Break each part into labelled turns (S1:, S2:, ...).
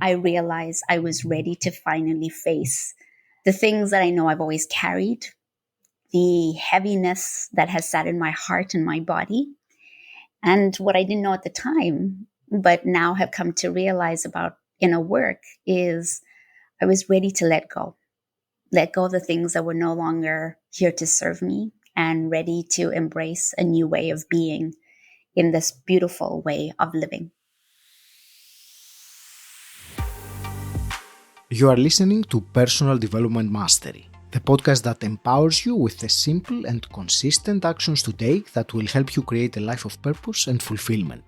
S1: I realized I was ready to finally face the things that I know I've always carried, the heaviness that has sat in my heart and my body, and what I didn't know at the time, but now have come to realize about inner work is I was ready to let go of the things that were no longer here to serve me and ready to embrace a new way of being in this beautiful way of living.
S2: You are listening to Personal Development Mastery, the podcast that empowers you with the simple and consistent actions to take that will help you create a life of purpose and fulfillment.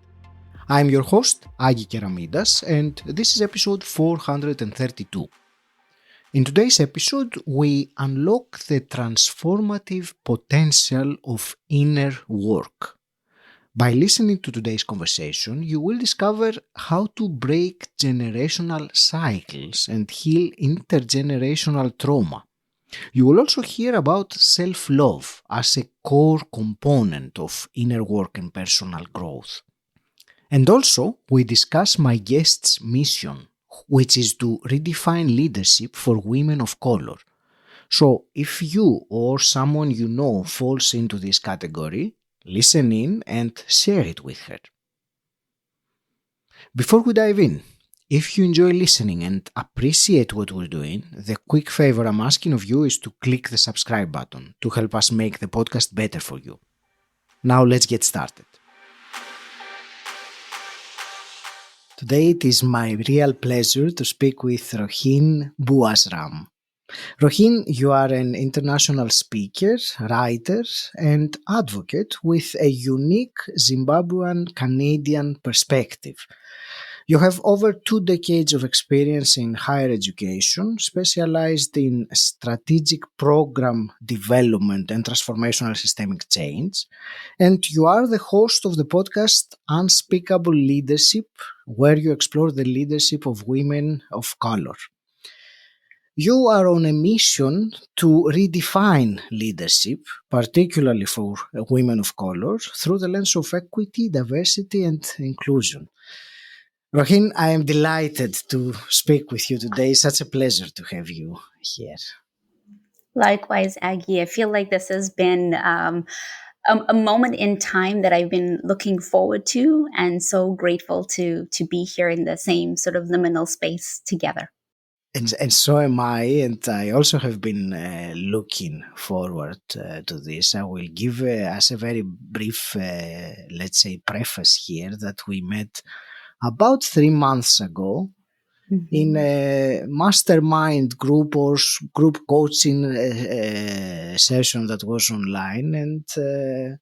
S2: I'm your host, Agi Keramidas, and this is episode 432. In today's episode, we unlock the transformative potential of inner work. By listening to today's conversation, you will discover how to break generational cycles and heal intergenerational trauma. You will also hear about self-love as a core component of inner work and personal growth. And also, we discuss my guest's mission, which is to redefine leadership for women of color. So, if you or someone you know falls into this category, listen in and share it with her. Before we dive in, if you enjoy listening and appreciate what we're doing, the quick favor I'm asking of you is to click the subscribe button to help us make the podcast better for you. Now let's get started. Today it is my real pleasure to speak with Rohene Bouajram. Rohene, you are an international speaker, writer, and advocate with a unique Zimbabwean Canadian perspective. You have over 2 decades of experience in higher education, specialized in strategic program development and transformational systemic change, and you are the host of the podcast Unspeakable Leadership, where you explore the leadership of women of color. You are on a mission to redefine leadership, particularly for women of color, through the lens of equity, diversity, and inclusion. Rohene, I am delighted to speak with you today. It's such a pleasure to have you here.
S1: Likewise, Aggie, I feel like this has been a moment in time that I've been looking forward to, and so grateful to be here in the same sort of liminal space together.
S2: And so am I, and I also have been looking forward to this. I will give us a very brief, let's say, preface here that we met about 3 months ago in a mastermind group or group coaching session that was online. And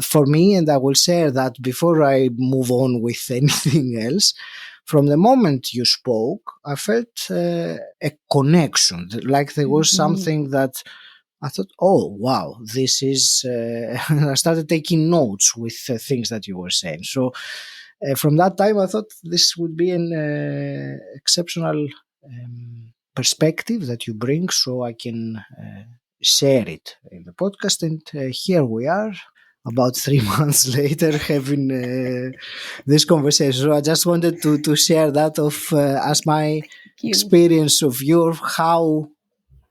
S2: for me, and I will share that before I move on with anything else, from the moment you spoke, I felt a connection, like there was something that I thought, oh, wow, this is, I started taking notes with things that you were saying. So from that time, I thought this would be an exceptional perspective that you bring, so I can share it in the podcast. And here we are, about 3 months later, having this conversation. So I just wanted to share that as my experience of how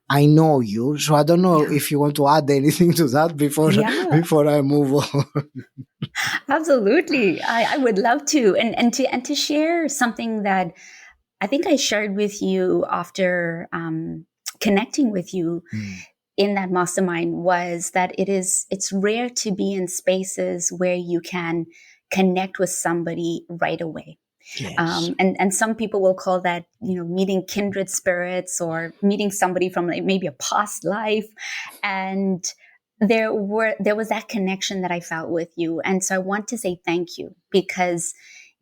S2: I know you. So I don't know if you want to add anything to that before I move on.
S1: Absolutely. I would love to. And to share something that I think I shared with you after connecting with you in that mastermind was that it's rare to be in spaces where you can connect with somebody right away.
S2: Yes.
S1: And some people will call that, meeting kindred spirits or meeting somebody from maybe a past life. And there was that connection that I felt with you. And so I want to say thank you, because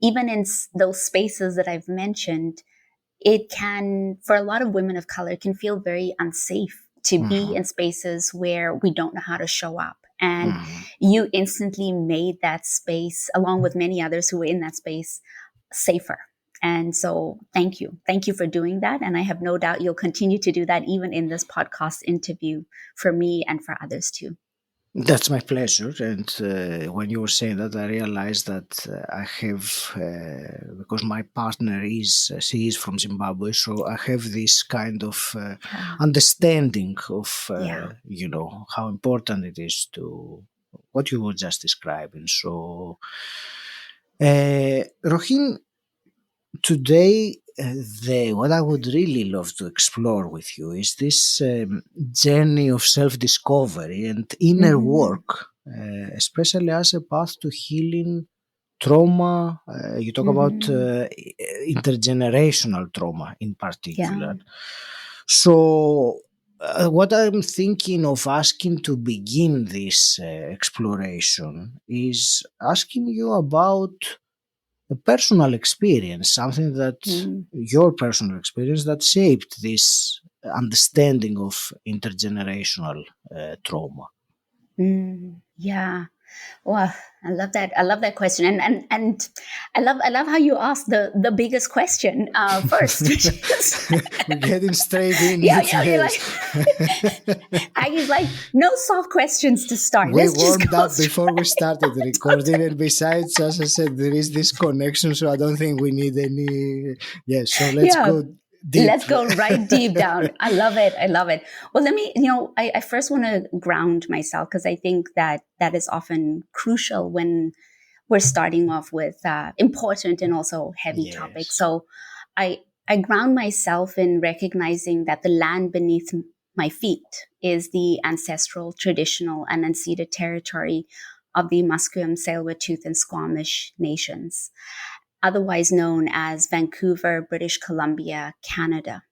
S1: even in those spaces that I've mentioned, it can, for a lot of women of color, can feel very unsafe to be in spaces where we don't know how to show up. And you instantly made that space, along with many others who were in that space, safer. And so thank you. Thank you for doing that. And I have no doubt you'll continue to do that even in this podcast interview for me and for others too.
S2: That's my pleasure. And when you were saying that, I realized that I have, because my partner is, she is from Zimbabwe, so I have this kind of
S1: Yeah.
S2: understanding of,
S1: Yeah.
S2: how important it is to what you were just describing. So, Rohene, today, the what I would really love to explore with you is this journey of self-discovery and inner
S1: Mm-hmm.
S2: work, especially as a path to healing trauma. You talk about
S1: Mm-hmm.
S2: intergenerational trauma in
S1: Yeah.
S2: particular. So, what I'm thinking of asking to begin this exploration is asking you about a personal experience, something that
S1: Mm-hmm.
S2: your personal experience that shaped this understanding of intergenerational trauma.
S1: Yeah. Wow, I love that. I love that question, and I love how you asked the biggest question first, which is
S2: We're getting straight in
S1: yeah,
S2: it,
S1: yeah. You're
S2: yes.
S1: like I was like no soft questions to start.
S2: We
S1: Let's just
S2: warmed
S1: go
S2: up
S1: straight.
S2: before we started recording, and besides, as I said, there is this connection, so I don't think we need any. Yes, so let's
S1: Yeah,
S2: go deep.
S1: let's go right deep down. I love it. I love it. Well, let me. I first want to ground myself because I think that is often crucial when we're starting off with important and also heavy topics.
S2: Yes.
S1: So I ground myself in recognizing that the land beneath my feet is the ancestral, traditional, and unceded territory of the Musqueam, Tsleil-Waututh, and Squamish nations, otherwise known as Vancouver, British Columbia, Canada.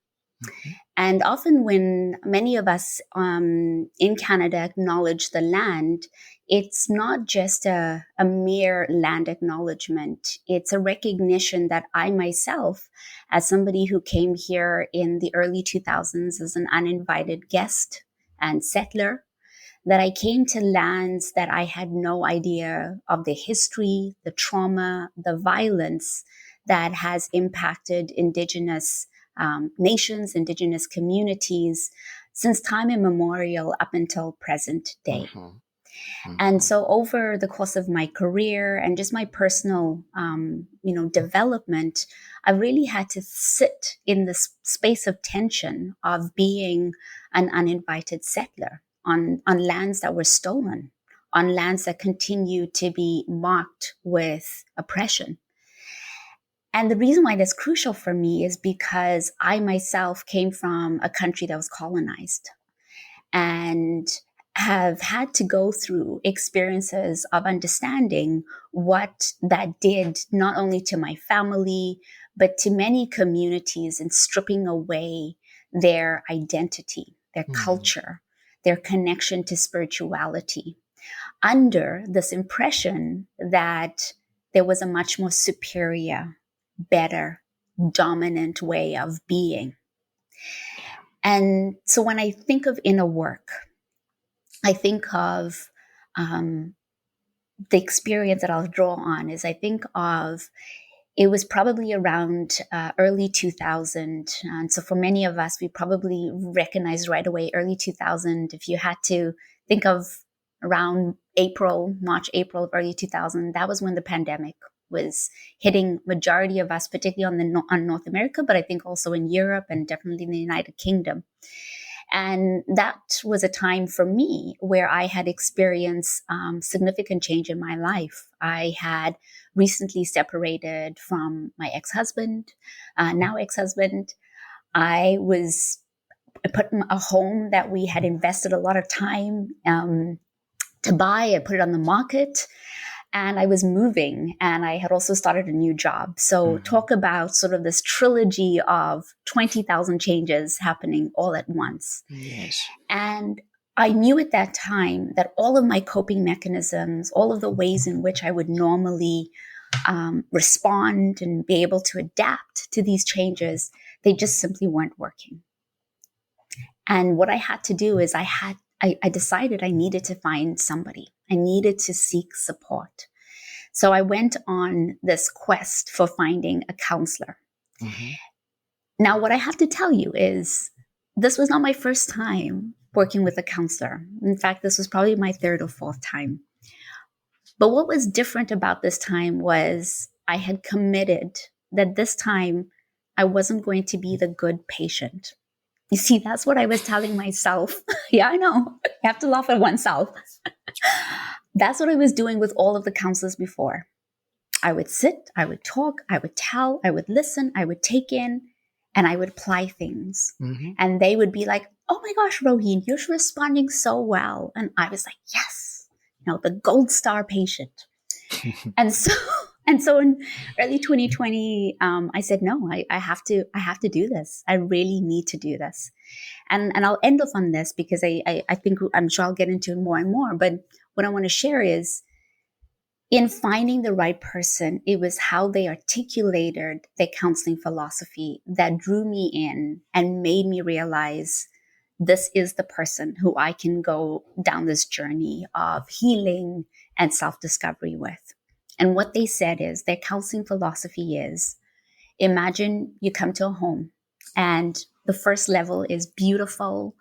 S2: Mhm.
S1: And often, when many of us in Canada acknowledge the land, it's not just a mere land acknowledgement. It's a recognition that I myself, as somebody who came here in the early 2000s as an uninvited guest and settler, that I came to lands that I had no idea of the history, the trauma, the violence that has impacted Indigenous nations, Indigenous communities since time immemorial up until present day.
S2: Mhm.
S1: And
S2: Mhm.
S1: so over the course of my career and just my personal, development, I really had to sit in this space of tension of being an uninvited settler on lands that were stolen, on lands that continue to be marked with oppression. And the reason why that's crucial for me is because I myself came from a country that was colonized and have had to go through experiences of understanding what that did not only to my family, but to many communities in stripping away their identity, their
S2: Mhm.
S1: culture, their connection to spirituality, under this impression that there was a much more superior, better, dominant way of being. And so when I think of inner work, I think of um, the experience that I'll draw on is I think of it was probably around early 2000. And so for many of us, we probably recognized right away early 2000. If you had to think of around March, April of early 2000, that was when the pandemic was hitting majority of us, particularly on North America, but I think also in Europe and definitely in the United Kingdom. And that was a time for me where I had experienced significant change in my life. I had recently separated from my ex-husband, now ex-husband. I put a home that we had invested a lot of time to buy. I put it on the market and I was moving and I had also started a new job. So
S2: Mhm.
S1: talk about sort of this trilogy of 20,000 changes happening all at once.
S2: Yes.
S1: And I knew at that time that all of my coping mechanisms, all of the ways in which I would normally respond and be able to adapt to these changes, they just simply weren't working. And what I had to do is I decided I needed to find somebody. I needed to seek support. So I went on this quest for finding a counselor.
S2: Mhm.
S1: Now, what I have to tell you is this was not my first time working with a counselor. In fact, this was probably my third or fourth time. But what was different about this time was I had committed that this time I wasn't going to be the good patient. You see, that's what I was telling myself. Yeah, I know. You have to laugh at oneself. That's what I was doing with all of the counselors before. I would sit, I would talk, I would tell, I would listen, I would take in, and I would apply things.
S2: Mm-hmm.
S1: And they would be like, oh my gosh, Rohene, you're responding so well. And I was like, yes, the gold star patient. And so in early 2020, I said, no, I have to do this. I really need to do this. And I'll end off on this because I think I'm sure I'll get into it more and more. But what I want to share is, in finding the right person, it was how they articulated their counseling philosophy that drew me in and made me realize this is the person who I can go down this journey of healing and self-discovery with. And what they said is, their counseling philosophy is, imagine you come to a home and the first level is beautiful,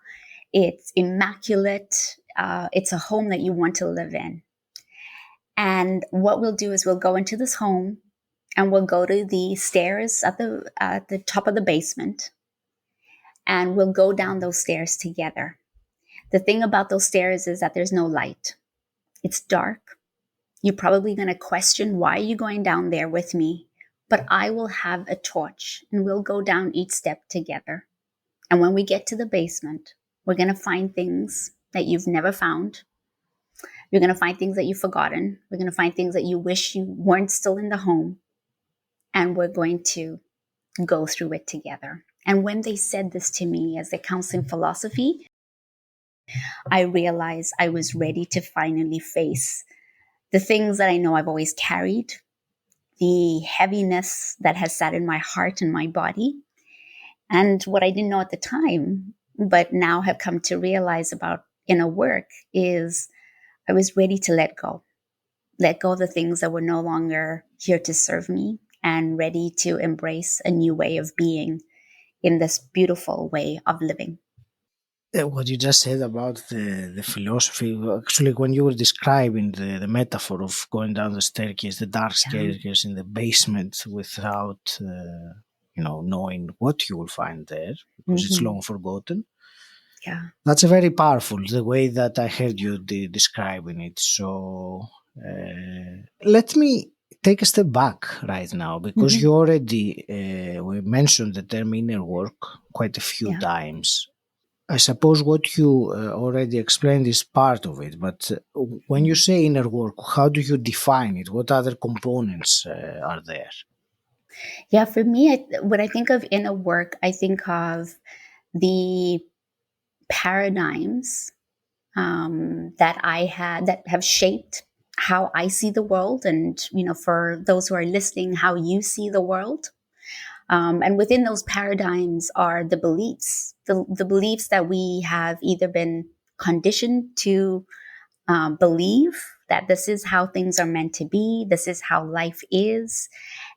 S1: it's immaculate, it's a home that you want to live in. And what we'll do is we'll go into this home and we'll go to the stairs at the top of the basement, and we'll go down those stairs together. The thing about those stairs is that there's no light. It's dark. You're probably going to question, why are you going down there with me? But I will have a torch and we'll go down each step together. And when we get to the basement, we're going to find things that you've never found. You're going to find things that you've forgotten. We're going to find things that you wish you weren't still in the home. And we're going to go through it together. And when they said this to me as a counseling philosophy, I realized I was ready to finally face the things that I know I've always carried, the heaviness that has sat in my heart and my body, and what I didn't know at the time, but now have come to realize about inner work, is I was ready to let go of the things that were no longer here to serve me, and ready to embrace a new way of being in this beautiful way of living.
S2: What you just said about the philosophy, actually, when you were describing the metaphor of going down the staircase, the dark staircase in the basement without, knowing what you will find there, because it's long forgotten.
S1: Yeah.
S2: That's a very powerful, the way that I heard you describing it. So let me take a step back right now, because you already we mentioned the term inner work quite a few times. I suppose what you already explained is part of it, but when you say inner work, how do you define it? What other components are there?
S1: Yeah, for me, when I think of inner work, I think of the paradigms that have shaped how I see the world, and for those who are listening, how you see the world. And within those paradigms are the beliefs, the beliefs that we have either been conditioned to believe, that this is how things are meant to be, this is how life is.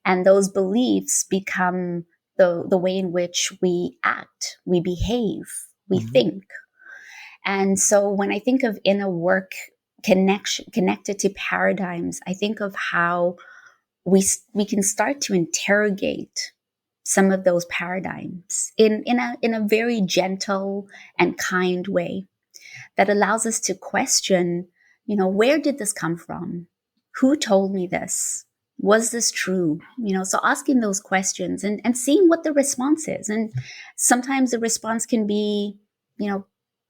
S1: And those beliefs become the way in which we act, we behave, we think. And so when I think of inner work connected to paradigms, I think of how we can start to interrogate some of those paradigms in a very gentle and kind way that allows us to question, where did this come from? Who told me this? Was this true? So asking those questions and seeing what the response is. And sometimes the response can be,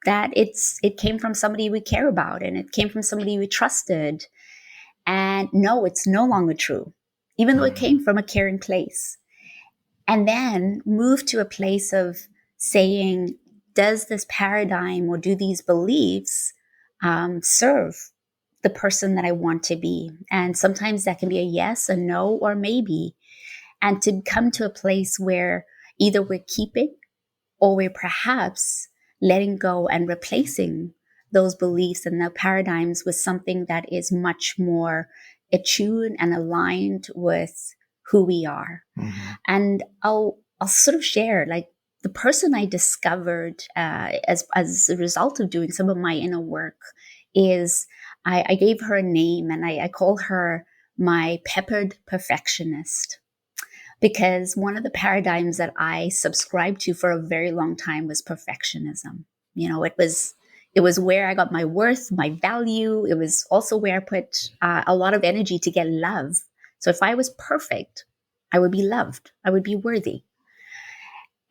S1: that it came from somebody we care about, and it came from somebody we trusted. And no, it's no longer true, even though it came from a caring place. And then move to a place of saying, does this paradigm or do these beliefs serve the person that I want to be? And sometimes that can be a yes, a no, or maybe. And to come to a place where either we're keeping or we're perhaps letting go and replacing those beliefs and the paradigms with something that is much more attuned and aligned with who we are. And I'll sort of share, like, the person I discovered as a result of doing some of my inner work is I gave her a name, and I call her my peppered perfectionist, because one of the paradigms that I subscribed to for a very long time was perfectionism. It was where I got my worth, my value. It was also where I put a lot of energy to get love. So if I was perfect, I would be loved. I would be worthy.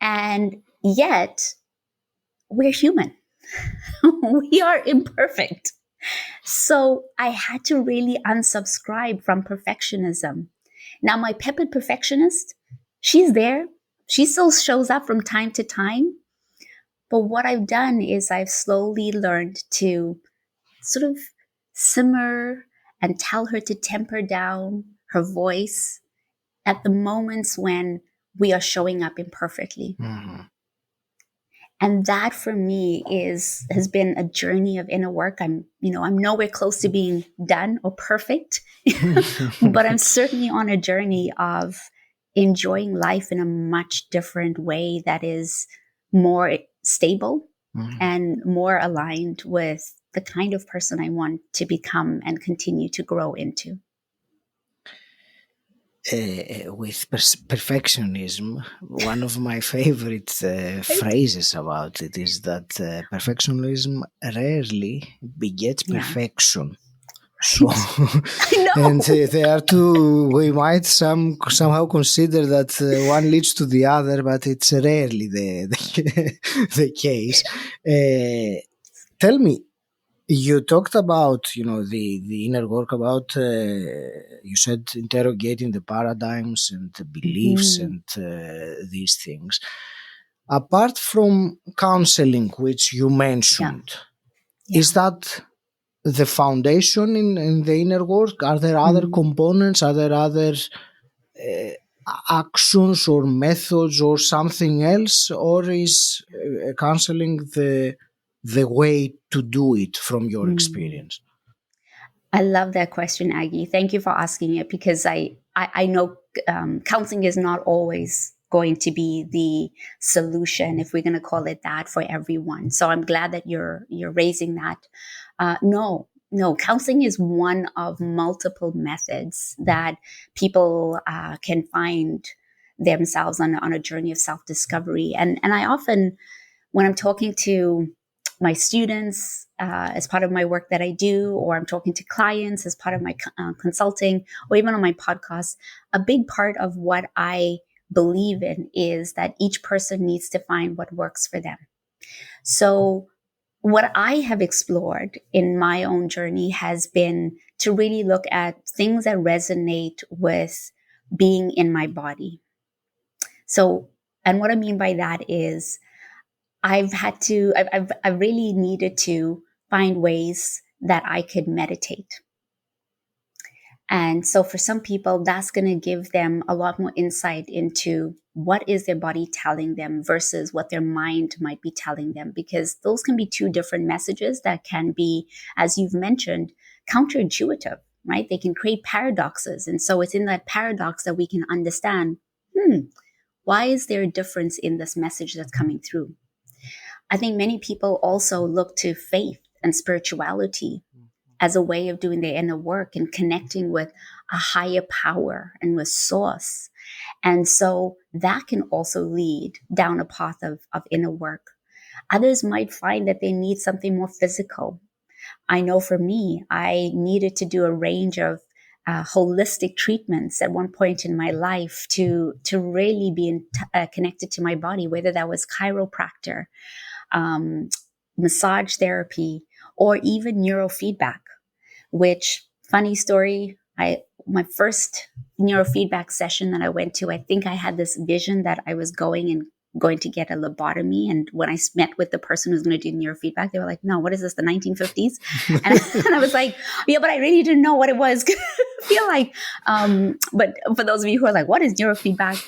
S1: And yet, we're human. We are imperfect. So I had to really unsubscribe from perfectionism. Now, my peppered perfectionist, she's there. She still shows up from time to time. But what I've done is I've slowly learned to sort of simmer and tell her to temper down her voice at the moments when we are showing up imperfectly.
S2: Mm-hmm.
S1: And that for me has been a journey of inner work. I'm nowhere close to being done or perfect, but I'm certainly on a journey of enjoying life in a much different way that is more stable and more aligned with the kind of person I want to become and continue to grow into.
S2: With perfectionism, one of my favorite phrases about it is that perfectionism rarely begets perfection. So, and there are two. We might somehow consider that one leads to the other, but it's rarely the case. Tell me. You talked about, the inner work about, you said interrogating the paradigms and the beliefs and these things. Apart from counseling, which you mentioned, is that the foundation in the inner work? Are there other components? Are there other actions or methods or something else? Or is counseling the way to do it from your experience?
S1: I love that question, Aggie. Thank you for asking it, because I know counseling is not always going to be the solution, if we're going to call it that, for everyone. So I'm glad that you're raising that. No, counseling is one of multiple methods that people can find themselves on a journey of self-discovery. And I often, when I'm talking to my students as part of my work that I do, or I'm talking to clients as part of my consulting, or even on my podcast, a big part of what I believe in is that each person needs to find what works for them. So what I have explored in my own journey has been to really look at things that resonate with being in my body. So, and what I mean by that is I've really needed to find ways that I could meditate. And so for some people, that's going to give them a lot more insight into what is their body telling them versus what their mind might be telling them, because those can be two different messages that can be, as you've mentioned, counterintuitive, right? They can create paradoxes. And so it's in that paradox that we can understand, why is there a difference in this message that's coming through? I think many people also look to faith and spirituality as a way of doing their inner work and connecting with a higher power and with source. And so that can also lead down a path of inner work. Others might find that they need something more physical. I know for me, I needed to do a range of holistic treatments at one point in my life to really be connected to my body, whether that was chiropractor, massage therapy, or even neurofeedback, which, funny story, my first neurofeedback session that I went to, I think I had this vision that I was going to get a lobotomy. And when I met with the person who's going to do neurofeedback, they were like, no, what is this, the 1950s? And I was like, yeah, but I really didn't know what it was. I feel like, but for those of you who are like, what is neurofeedback?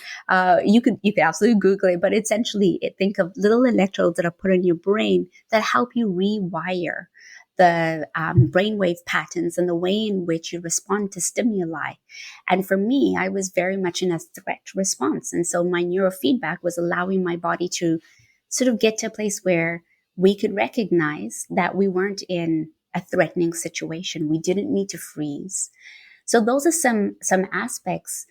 S1: You could absolutely Google it, but essentially think of little electrodes that are put in your brain that help you rewire the brainwave patterns and the way in which you respond to stimuli. And for me, I was very much in a threat response. And so my neurofeedback was allowing my body to sort of get to a place where we could recognize that we weren't in a threatening situation. We didn't need to freeze. So those are some aspects.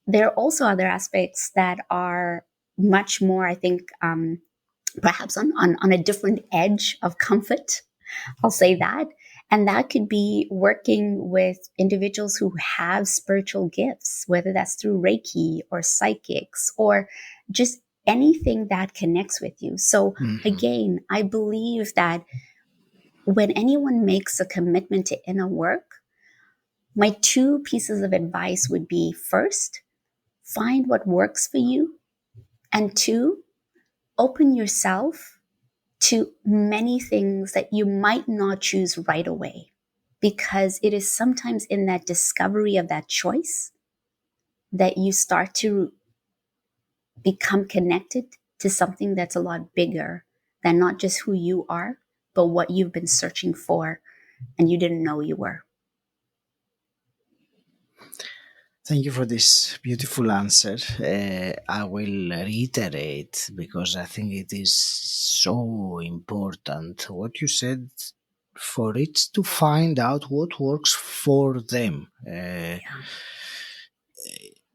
S1: There are also other aspects that are much more, I think, perhaps on a different edge of comfort. I'll say that. And that could be working with individuals who have spiritual gifts, whether that's through Reiki or psychics or just anything that connects with you. So again, I believe that when anyone makes a commitment to inner work, my two pieces of advice would be: first, find what works for you. And two, open yourself to many things that you might not choose right away, because it is sometimes in that discovery of that choice that you start to become connected to something that's a lot bigger than not just who you are, but what you've been searching for and you didn't know you were.
S2: Thank you for this beautiful answer. I will reiterate because I think it is so important what you said, for it to find out what works for them.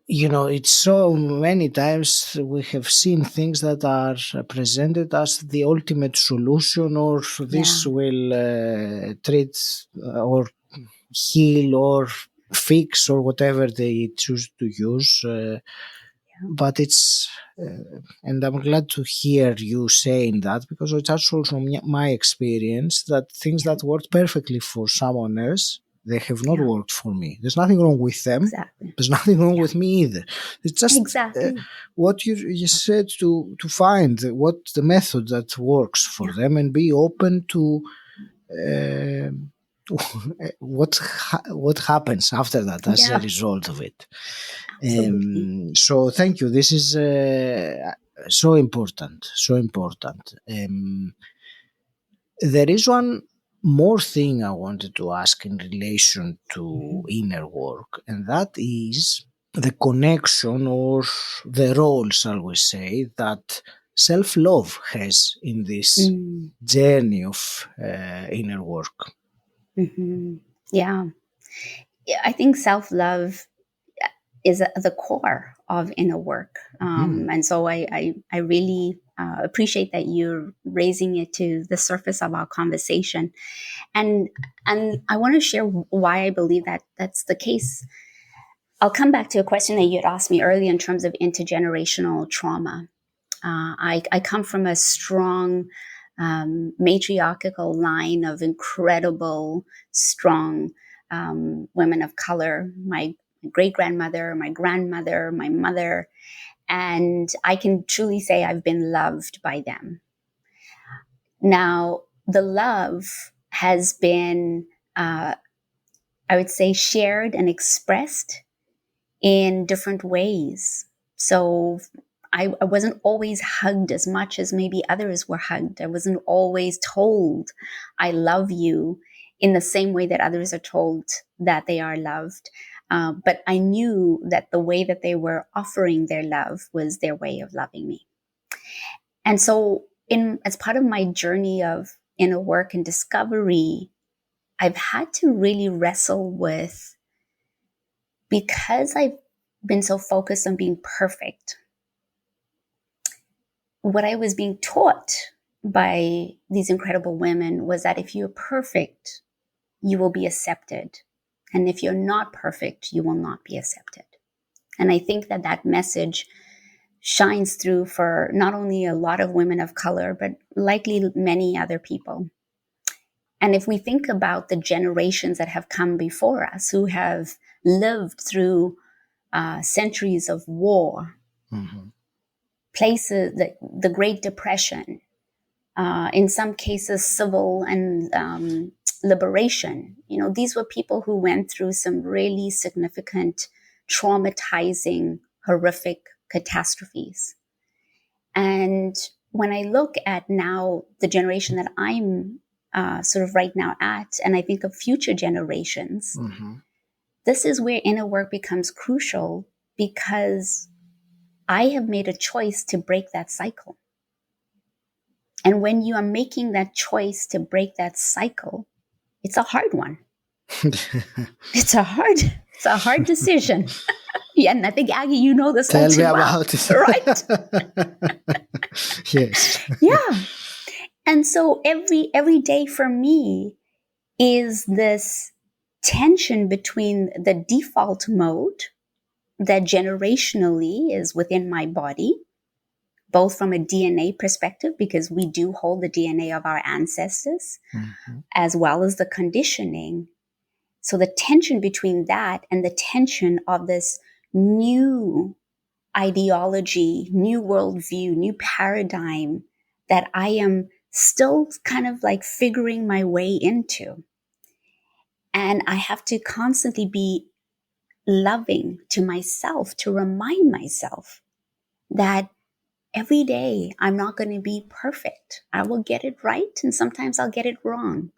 S2: It's so many times we have seen things that are presented as the ultimate solution, or this will treat or heal or fix or whatever they choose to use. But it's, and I'm glad to hear you saying that, because it's also from my experience that things that worked perfectly for someone else, they have not worked for me. There's nothing wrong with them.
S1: Exactly.
S2: There's nothing wrong with me either. It's just what you said, to find what the method that works for them and be open to what happens after that as a result of it. So thank you. This is so important. So important. There is one more thing I wanted to ask in relation to inner work, and that is the connection or the role, shall we say, that self-love has in this journey of inner work.
S1: Yeah. I think self-love is at the core of inner work. And so I really appreciate that you're raising it to the surface of our conversation. And I want to share why I believe that that's the case. I'll come back to a question that you had asked me earlier in terms of intergenerational trauma. I come from a strong matriarchal line of incredible, strong women of color. My great-grandmother, my grandmother, my mother, and I can truly say I've been loved by them. Now, the love has been, I would say, shared and expressed in different ways. So I wasn't always hugged as much as maybe others were hugged. I wasn't always told, I love you, in the same way that others are told that they are loved. But I knew that the way that they were offering their love was their way of loving me. And so as part of my journey of inner work and discovery, I've had to really wrestle with, because I've been so focused on being perfect, what I was being taught by these incredible women was that if you're perfect, you will be accepted. And if you're not perfect, you will not be accepted. And I think that that message shines through for not only a lot of women of color, but likely many other people. And if we think about the generations that have come before us, who have lived through centuries of war, places, the Great Depression, in some cases civil and liberation. These were people who went through some really significant, traumatizing, horrific catastrophes. And when I look at now the generation that I'm sort of right now at, and I think of future generations, this is where inner work becomes crucial, because I have made a choice to break that cycle. And when you are making that choice to break that cycle, it's a hard one. It's a hard decision. Yeah, and I think, Aggie, you know this all
S2: Tell me
S1: too well,
S2: about it.
S1: right?
S2: Yes.
S1: Yeah. And so every day for me is this tension between the default mode that generationally is within my body, both from a DNA perspective, because we do hold the DNA of our ancestors, as well as the conditioning. So the tension between that and the tension of this new ideology, new worldview, new paradigm that I am still kind of like figuring my way into. And I have to constantly be loving to myself, to remind myself that every day I'm not going to be perfect. I will get it right, and sometimes I'll get it wrong.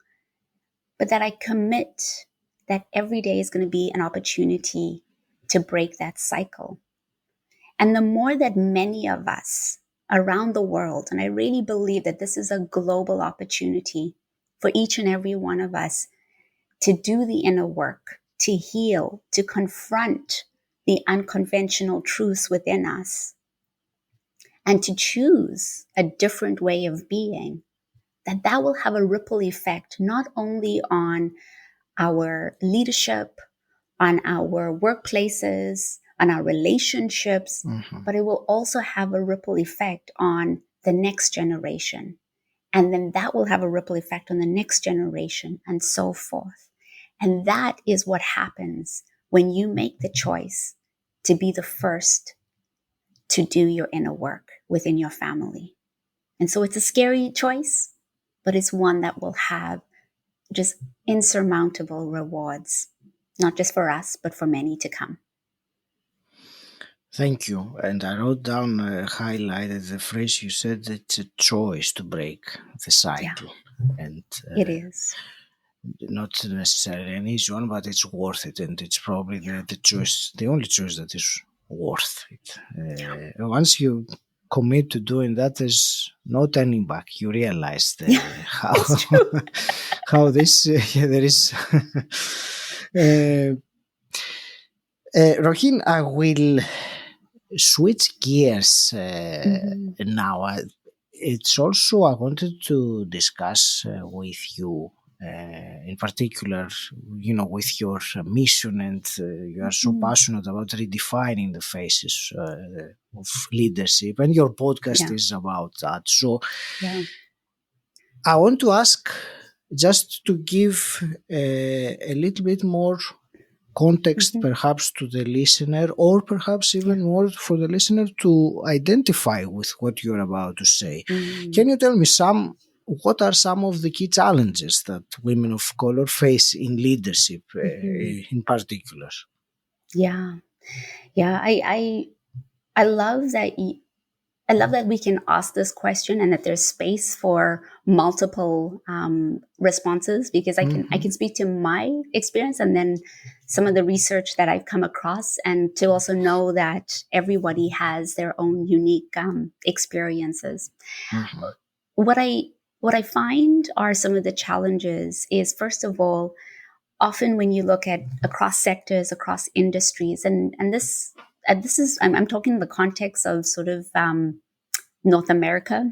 S1: But that I commit that every day is going to be an opportunity to break that cycle. And the more that many of us around the world, and I really believe that this is a global opportunity for each and every one of us to do the inner work, to heal, to confront the unconventional truths within us, and to choose a different way of being, that will have a ripple effect not only on our leadership, on our workplaces, on our relationships, but it will also have a ripple effect on the next generation. And then that will have a ripple effect on the next generation, and so forth. And that is what happens when you make the choice to be the first to do your inner work within your family. And so it's a scary choice, but it's one that will have just insurmountable rewards, not just for us, but for many to come.
S2: Thank you. And I wrote down, highlighted the phrase you said, it's a choice to break the cycle. Yeah. And
S1: it is.
S2: Not necessarily an easy one, but it's worth it. And it's probably the choice, the only choice that is worth it. Once you commit to doing that, there's no turning back. You realize how this, there is. Rohene, I will switch gears now. It's also, I wanted to discuss with you, in particular, with your mission, and you are so passionate about redefining the faces of leadership, and your podcast is about that. So I want to ask, just to give a little bit more context perhaps to the listener, or perhaps even more for the listener to identify with what you're about to say. Can you tell me what are some of the key challenges that women of color face in leadership in particular?
S1: Yeah. I love that. I love that we can ask this question and that there's space for multiple responses, because I can speak to my experience and then some of the research that I've come across, and to also know that everybody has their own unique experiences. What I find are some of the challenges is, first of all, often when you look at across sectors, across industries, and this is, I'm talking in the context of sort of North America.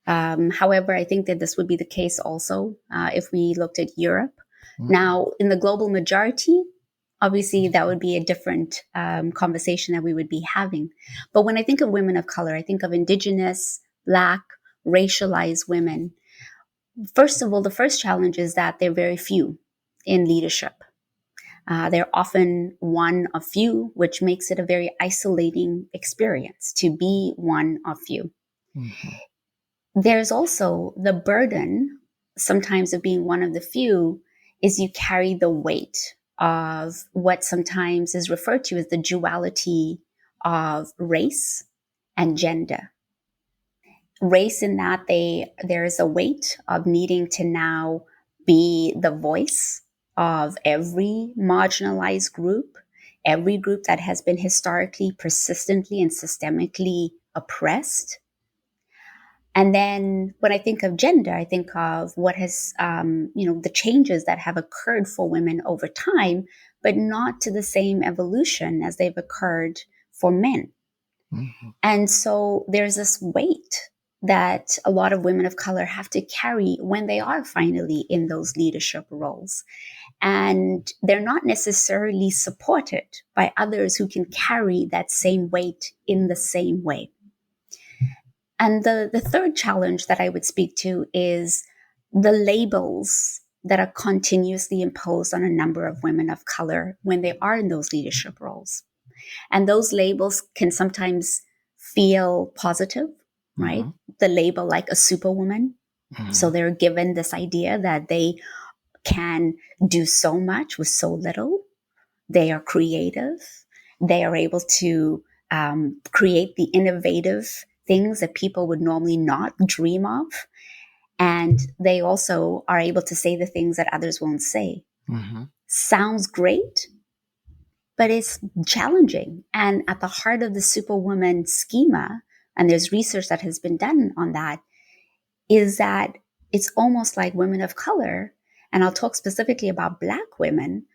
S1: However, I think that this would be the case also if we looked at Europe. Now, in the global majority, obviously that would be a different conversation that we would be having. But when I think of women of color, I think of Indigenous, Black, racialized women. First of all, the first challenge is that they're very few in leadership. They're often one of few, which makes it a very isolating experience to be one of few. There's also the burden sometimes of being one of the few is you carry the weight of what sometimes is referred to as the duality of race and gender. race in that there's a weight of needing to now be the voice of every marginalized group, every group that has been historically, persistently, and systemically oppressed. And then when I think of gender, I think of what has, the changes that have occurred for women over time, but not to the same evolution as they've occurred for men. Mm-hmm. And so there's this weight that a lot of women of color have to carry when they are finally in those leadership roles. And they're not necessarily supported by others who can carry that same weight in the same way. And the third challenge that I would speak to is the labels that are continuously imposed on a number of women of color when they are in those leadership roles. And those labels can sometimes feel positive, right? Mm-hmm. The label like a superwoman. Mm-hmm. So they're given this idea that they can do so much with so little. They are creative. They are able to create the innovative things that people would normally not dream of. And they also are able to say the things that others won't say. Mm-hmm. Sounds great, but it's challenging. And at the heart of the superwoman schema, and there's research that has been done on that, is that it's almost like women of color, and I'll talk specifically about Black women,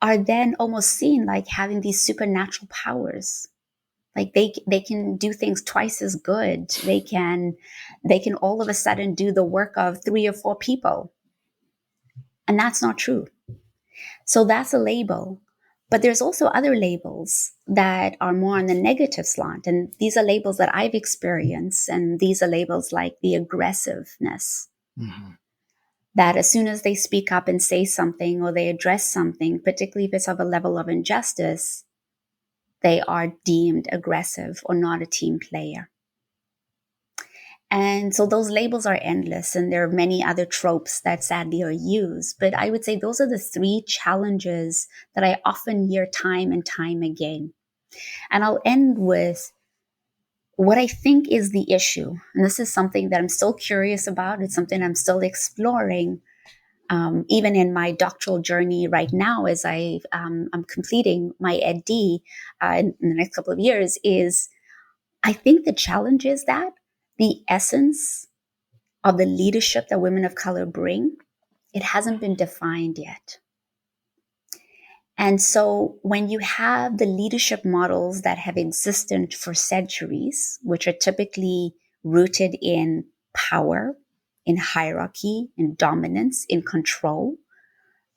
S1: are then almost seen like having these supernatural powers. Like they can do things twice as good. They can all of a sudden do the work of 3 or 4 people. And that's not true. So that's a label. But there's also other labels that are more on the negative slant. And these are labels that I've experienced. And these are labels like the aggressiveness. Mm-hmm. That as soon as they speak up and say something or they address something, particularly if it's of a level of injustice, they are deemed aggressive or not a team player. And so those labels are endless, and there are many other tropes that sadly are used. But I would say those are the 3 challenges that I often hear time and time again. And I'll end with what I think is the issue. And this is something that I'm still curious about. It's something I'm still exploring. Even in my doctoral journey right now, as I'm completing my ED in the next couple of years, is I think the challenge is that the essence of the leadership that women of color bring, it hasn't been defined yet. And so when you have the leadership models that have existed for centuries, which are typically rooted in power, in hierarchy, in dominance, in control,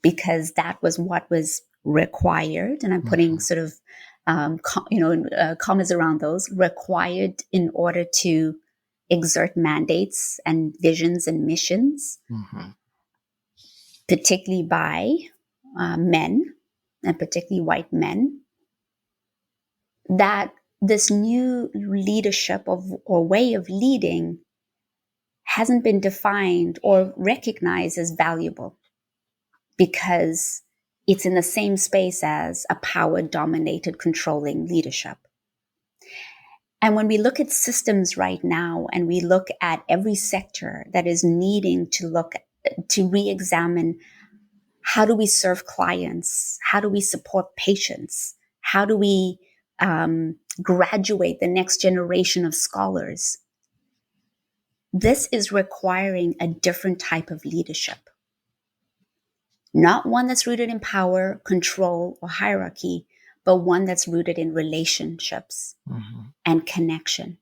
S1: because that was what was required. And I'm putting sort of, commas around those, required in order to exert mandates and visions and missions, mm-hmm. particularly by men, and particularly white men, that this new leadership or way of leading hasn't been defined or recognized as valuable because it's in the same space as a power-dominated, controlling leadership. And when we look at systems right now and we look at every sector that is needing to re-examine how do we serve clients? How do we support patients? How do we graduate the next generation of scholars? This is requiring a different type of leadership. Not one that's rooted in power, control, or hierarchy, but one that's rooted in relationships mm-hmm. and connection.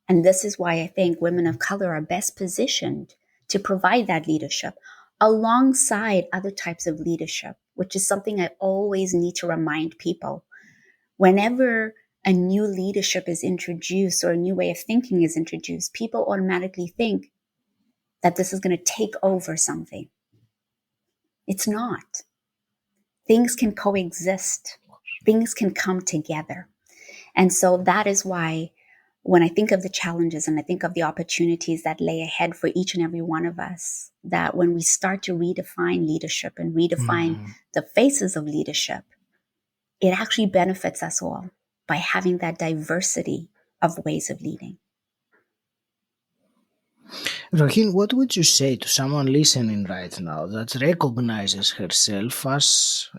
S1: And this is why I think women of color are best positioned to provide that leadership alongside other types of leadership, which is something I always need to remind people. Whenever a new leadership is introduced or a new way of thinking is introduced, people automatically think that this is going to take over something. It's not. Things can coexist. Things can come together. And so that is why when I think of the challenges and I think of the opportunities that lay ahead for each and every one of us, that when we start to redefine leadership and redefine mm-hmm. the faces of leadership, it actually benefits us all by having that diversity of ways of leading.
S2: Rohene, what would you say to someone listening right now that recognizes herself as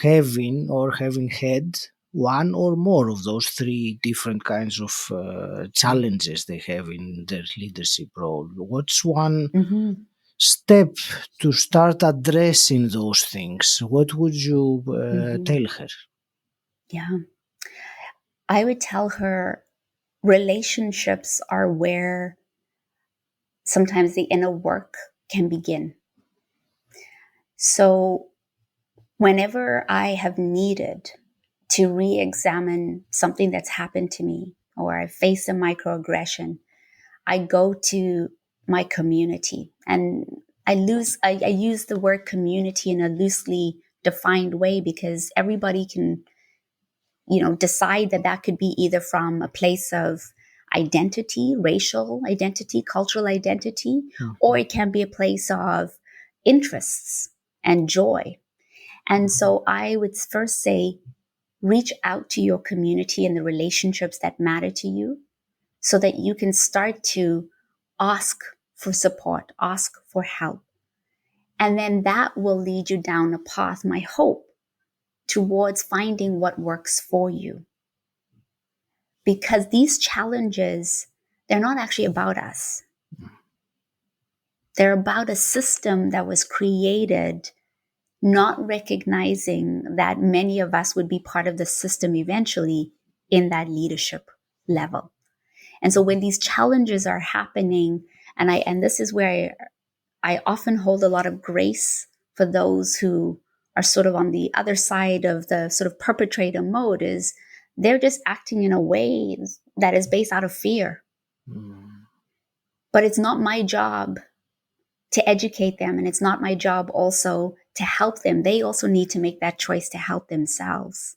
S2: having had one or more of those three different kinds of challenges they have in their leadership role? What's one
S1: Mm-hmm.
S2: step to start addressing those things? What would you
S1: Mm-hmm.
S2: tell her?
S1: Yeah. I would tell her relationships are where sometimes the inner work can begin. So whenever I have needed to re-examine something that's happened to me or I face a microaggression, I go to my community, and I use the word community in a loosely defined way because everybody can, decide that that could be either from a place of identity, racial identity, cultural identity, or
S2: Mhm.
S1: it can be a place of interests and joy. And so I would first say, reach out to your community and the relationships that matter to you so that you can start to ask for support, ask for help. And then that will lead you down a path, my hope, towards finding what works for you. Because these challenges, they're not actually about us. They're about a system that was created not recognizing that many of us would be part of the system eventually in that leadership level. And so when these challenges are happening, and this is where I often hold a lot of grace for those who are sort of on the other side of the sort of perpetrator mode, is they're just acting in a way that is based out of fear.
S2: Mm.
S1: But it's not my job to educate them. And it's not my job also to help them. They also need to make that choice to help themselves.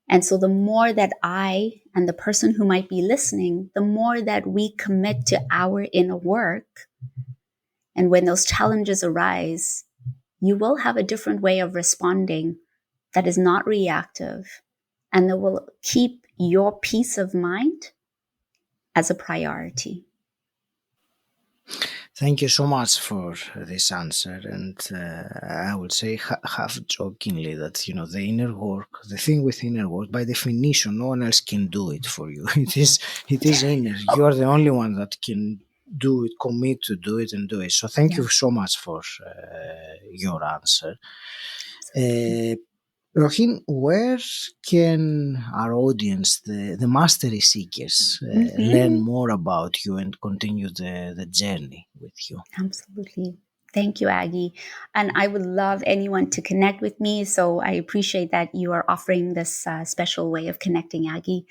S1: And so the more that I and the person who might be listening, the more that we commit to our inner work. And when those challenges arise, you will have a different way of responding that is not reactive and that will keep your peace of mind as a priority.
S2: Thank you so much for this answer. And I would say half jokingly that, the inner work, the thing with inner work, by definition, no one else can do it for you. It is inner. You are the only one that can do it, commit to do it and do it. So thank
S1: Yeah,
S2: you so much for your answer.
S1: absolutely.
S2: Uh, Rohene, where can our audience, the mastery seekers, learn
S1: Mm-hmm.
S2: more about you and continue the journey with you?
S1: Absolutely. Thank you, Aggie. And I would love anyone to connect with me. So I appreciate that you are offering this special way of connecting, Aggie.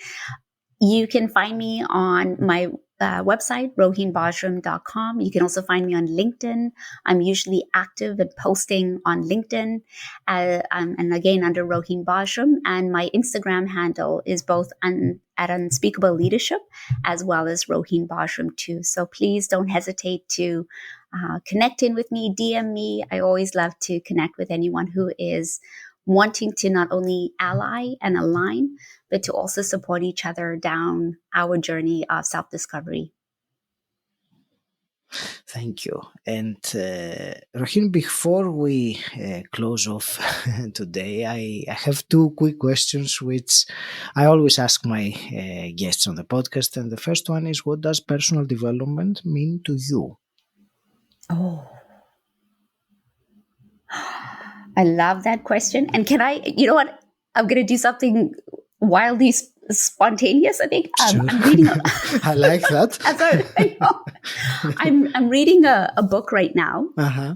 S1: You can find me on my website, rohenebouajram.com. You can also find me on LinkedIn. I'm usually active and posting on LinkedIn, and again under Rohene Bouajram. And my Instagram handle is both at Unspeakable Leadership as well as Rohene Bouajram too. So please don't hesitate to connect in with me, DM me. I always love to connect with anyone who is wanting to not only ally and align, but to also support each other down our journey of self-discovery.
S2: Thank you. And Rohene, before we close off today, I have two quick questions which I always ask my guests on the podcast. And the first one is, what does personal development mean to you?
S1: Oh, I love that question. And can I, you know what? I'm going to do something wildly spontaneous. I think
S2: Sure.
S1: I'm reading.
S2: I like that.
S1: I know. I'm reading a book right now.
S2: Uh-huh.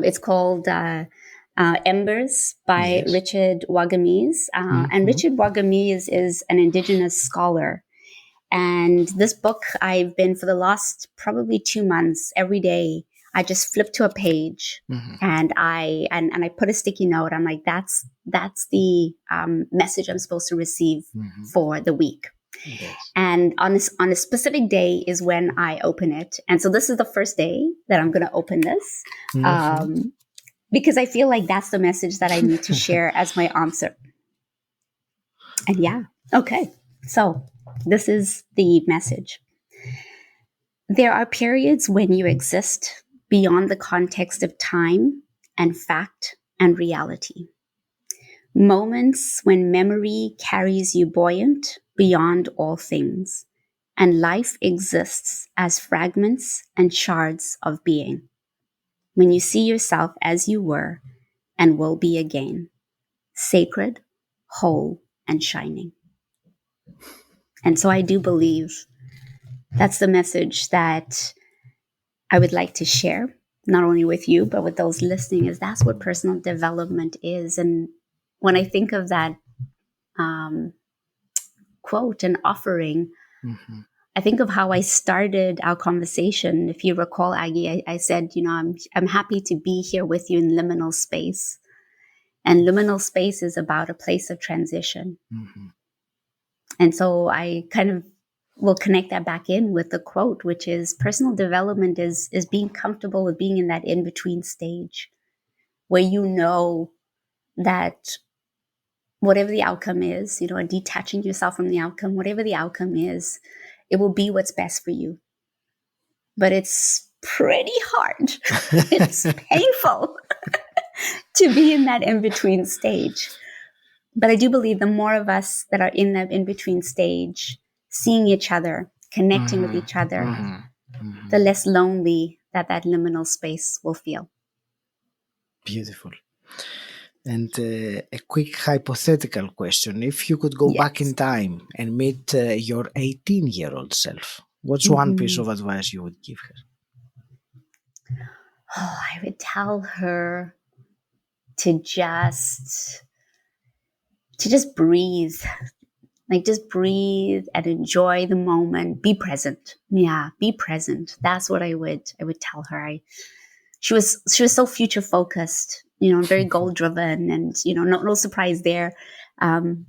S1: It's called Embers by
S2: Yes.
S1: Richard Wagamese. And
S2: Mm-hmm.
S1: Richard Wagamese is an Indigenous scholar. And this book, I've been for the last probably 2 months, every day, I just flip to a page
S2: Mm-hmm.
S1: and I put a sticky note. I'm like, that's the message I'm supposed to receive
S2: Mm-hmm.
S1: for the week.
S2: Yes.
S1: And on a specific day is when I open it. And so this is the first day that I'm going to open this.
S2: Mm-hmm.
S1: Because I feel like that's the message that I need to share as my answer. And yeah, okay. So this is the message. There are periods when you exist beyond the context of time and fact and reality. Moments when memory carries you buoyant beyond all things, and life exists as fragments and shards of being. When you see yourself as you were and will be again, sacred, whole, and shining. And so I do believe that's the message that I would like to share, not only with you, but with those listening, is that's what personal development is. And when I think of that quote and offering, I think of how I started our conversation. If you recall, Aggie, I said, I'm happy to be here with you in liminal space. And liminal space is about a place of transition. And so I kind of will connect that back in with the quote, which is personal development is being comfortable with being in that in-between stage where you know that whatever the outcome is, and detaching yourself from the outcome, whatever the outcome is, it will be what's best for you. But it's pretty hard. It's painful to be in that in-between stage. But I do believe the more of us that are in that in-between stage, seeing each other, connecting with each other, the less lonely that liminal space will feel.
S2: Beautiful. And a quick hypothetical question. If you could go back in time and meet your 18-year-old self, what's one piece of advice you would give her?
S1: Oh, I would tell her to just breathe. Like, just breathe and enjoy the moment. Be present. Yeah, be present. That's what I would tell her. She was so future focused, very goal driven, and no surprise there. And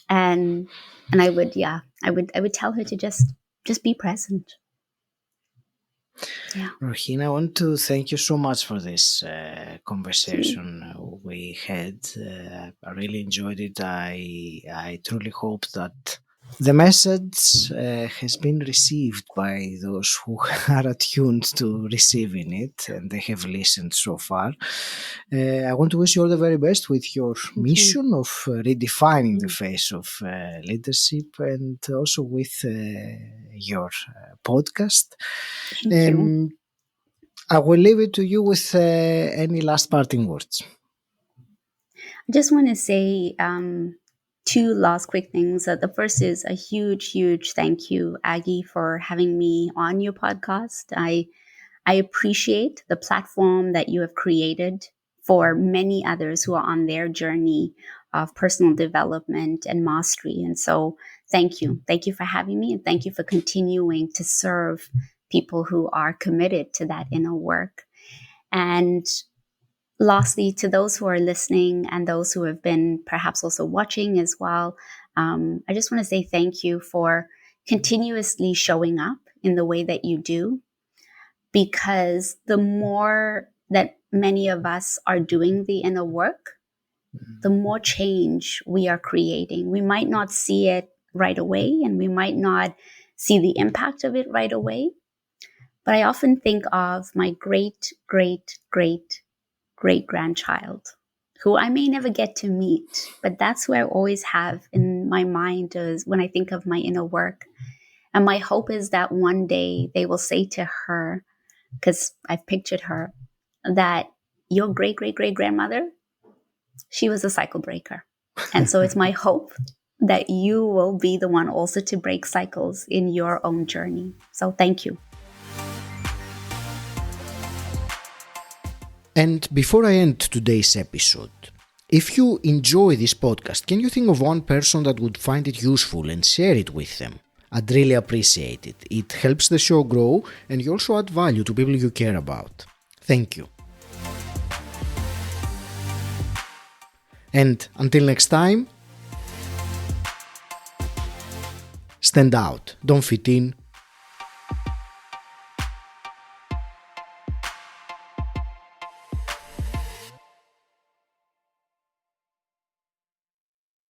S1: I would tell her to just be present. Yeah.
S2: Rohene, I want to thank you so much for this conversation we had. I really enjoyed it. I truly hope that the message has been received by those who are attuned to receiving it, and they have listened so far. I want to wish you all the very best with your mission of redefining the face of leadership, and also with your podcast.
S1: Thank you.
S2: I will leave it to you with any last parting words.
S1: I just want to say two last quick things. The first is a huge, huge thank you, Aggie, for having me on your podcast. I appreciate the platform that you have created for many others who are on their journey of personal development and mastery. And so thank you. Thank you for having me, and thank you for continuing to serve people who are committed to that inner work. And lastly, to those who are listening and those who have been perhaps also watching as well, I just want to say thank you for continuously showing up in the way that you do, because the more that many of us are doing the inner work, the more change we are creating. We might not see it right away, and we might not see the impact of it right away. But I often think of my great, great, great, great grandchild, who I may never get to meet, but that's who I always have in my mind is when I think of my inner work. And my hope is that one day they will say to her, because I've pictured her, that your great, great, great grandmother, she was a cycle breaker. And so it's my hope that you will be the one also to break cycles in your own journey. So thank you.
S2: And before I end today's episode, if you enjoy this podcast, can you think of one person that would find it useful and share it with them? I'd really appreciate it. It helps the show grow, and you also add value to people you care about. Thank you. And until next time, stand out, don't fit in,